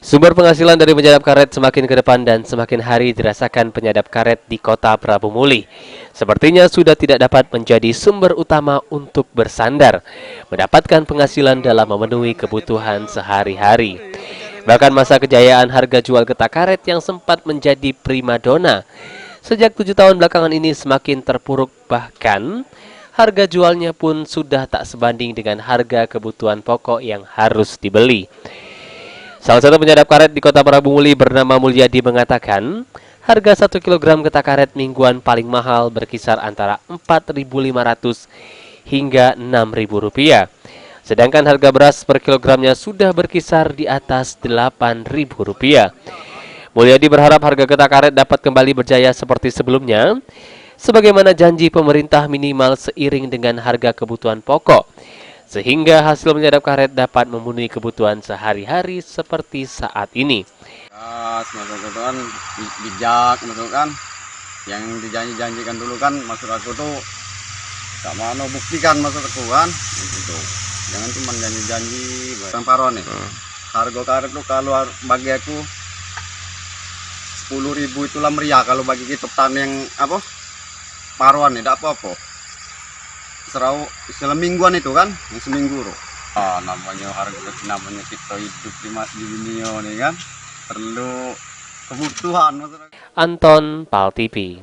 Sumber penghasilan dari penyadap karet semakin ke depan dan semakin hari dirasakan penyadap karet di kota Prabu Muli. Sepertinya sudah tidak dapat menjadi sumber utama untuk bersandar, mendapatkan penghasilan dalam memenuhi kebutuhan sehari-hari. Bahkan masa kejayaan harga jual getah karet yang sempat menjadi primadona sejak 7 tahun belakangan ini semakin terpuruk, bahkan harga jualnya pun sudah tak sebanding dengan harga kebutuhan pokok yang harus dibeli. Salah satu penyadap karet di kota Prabu Muli bernama Mulyadi mengatakan, harga 1 kilogram getah karet mingguan paling mahal berkisar antara 4.500 hingga 6.000 rupiah. Sedangkan harga beras per kilogramnya sudah berkisar di atas 8.000 rupiah. Mulyadi berharap harga getah karet dapat kembali berjaya seperti sebelumnya, sebagaimana janji pemerintah minimal seiring dengan harga kebutuhan pokok, sehingga hasil menyadap karet dapat memenuhi kebutuhan sehari-hari seperti saat ini. Maksud aku tuh kan bijak, maksud kan yang dijanji-janjikan dulu kan, maksud aku tuh tak mau buktikan, maksud aku kan gitu. Jangan cuma janji-janji yang paro nih. Harga karet tuh kalau bagi aku 10.000 itulah meriah, kalau bagi kita petani yang apa paruan nih tidak apa-apa. Serau semingguan itu kan, yang seminggu loh. Namanya harga, namanya kita hidup di dunia nih kan, perlu kebutuhan. Anton, PAL TV.